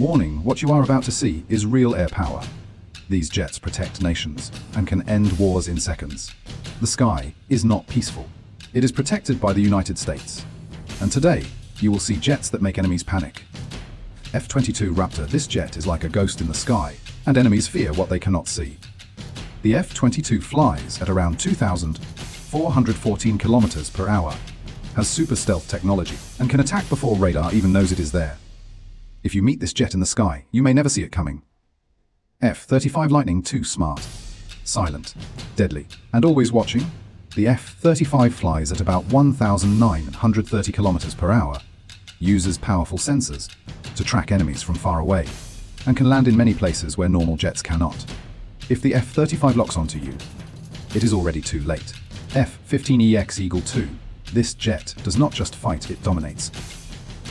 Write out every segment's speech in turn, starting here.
Warning, what you are about to see is real air power. These jets protect nations and can end wars in seconds. The sky is not peaceful. It is protected by the United States. And today, you will see jets that make enemies panic. F-22 Raptor, this jet is like a ghost in the sky, and enemies fear what they cannot see. The F-22 flies at around 2,414 kilometers per hour, has super stealth technology, and can attack before radar even knows it is there. If you meet this jet in the sky, you may never see it coming. F-35 Lightning II smart, silent, deadly, and always watching. The F-35 flies at about 1,930 kilometers per hour, uses powerful sensors to track enemies from far away, and can land in many places where normal jets cannot. If the F-35 locks onto you, it is already too late. F-15EX Eagle II. This jet does not just fight, it dominates.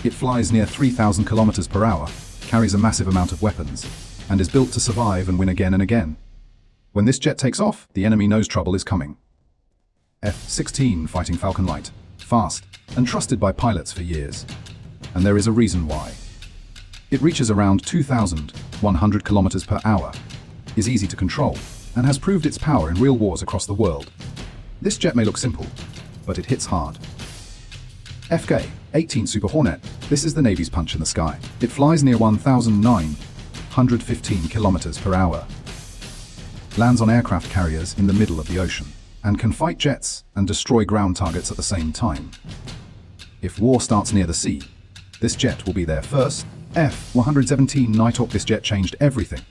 It flies near 3,000 kilometers per hour, carries a massive amount of weapons, and is built to survive and win again and again. When this jet takes off, the enemy knows trouble is coming. F-16 Fighting Falcon Light, fast and trusted by pilots for years. And there is a reason why. It reaches around 2,100 kilometers per hour, is easy to control, and has proved its power in real wars across the world. This jet may look simple, but it hits hard. FK-18 Super Hornet. This is the Navy's punch in the sky. It flies near 1,915 kilometers per hour, lands on aircraft carriers in the middle of the ocean, and can fight jets and destroy ground targets at the same time. If war starts near the sea, this jet will be there first. F-117 Nighthawk. This jet changed everything.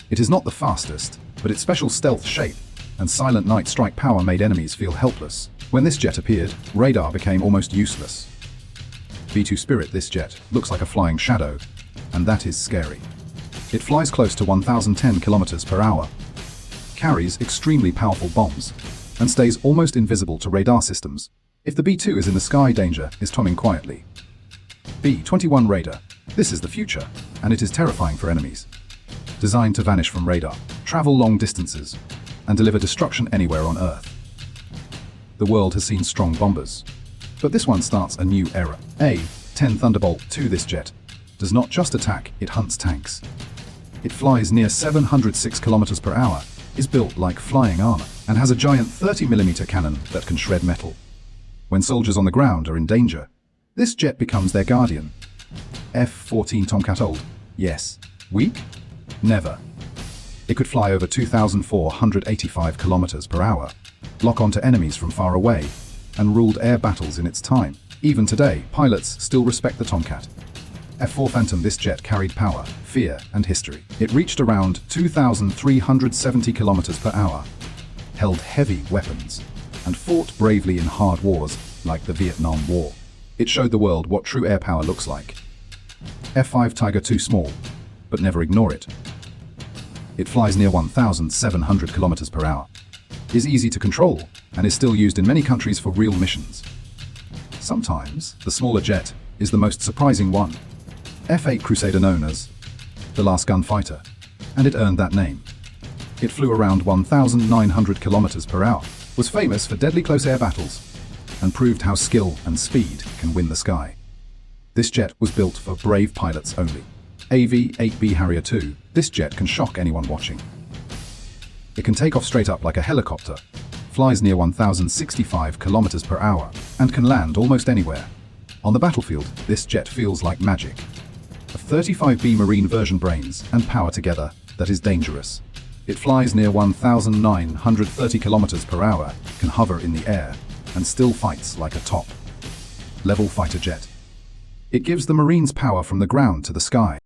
It is not the fastest, but its special stealth shape and silent night strike power made enemies feel helpless. When this jet appeared, radar became almost useless. B-2 Spirit. This jet looks like a flying shadow, and that is scary. It flies close to 1,010 kilometers per hour, carries extremely powerful bombs, and stays almost invisible to radar systems. If the B-2 is in the sky, danger is coming quietly. B-21 Raider. This is the future, and it is terrifying for enemies. Designed to vanish from radar, travel long distances, and deliver destruction anywhere on Earth. The world has seen strong bombers, but this one starts a new era. A-10 Thunderbolt II. This jet does not just attack, it hunts tanks. It flies near 706 kilometers per hour, is built like flying armor, and has a giant 30mm cannon that can shred metal. When soldiers on the ground are in danger, this jet becomes their guardian. F-14 Tomcat. Old? Yes. Weak? Never. It could fly over 2,485 kilometers per hour, lock onto enemies from far away, and ruled air battles in its time. Even today, pilots still respect the Tomcat. F-4 Phantom. This jet carried power, fear, and history. It reached around 2,370 kilometers per hour, held heavy weapons, and fought bravely in hard wars like the Vietnam War. It showed the world what true air power looks like. F-5 Tiger II. Small, but never ignore it. It flies near 1,700 kilometers per hour, is easy to control, and is still used in many countries for real missions. Sometimes, the smaller jet is the most surprising one. F-8 Crusader, known as the last gunfighter, and it earned that name. It flew around 1,900 kilometers per hour, was famous for deadly close air battles, and proved how skill and speed can win the sky. This jet was built for brave pilots only. AV-8B Harrier II. This jet can shock anyone watching. It can take off straight up like a helicopter, flies near 1,065 kilometers per hour, and can land almost anywhere. On the battlefield, this jet feels like magic. A 35B Marine version, brains and power together, that is dangerous. It flies near 1,930 kilometers per hour, can hover in the air, and still fights like a top-level fighter jet. It gives the Marines power from the ground to the sky.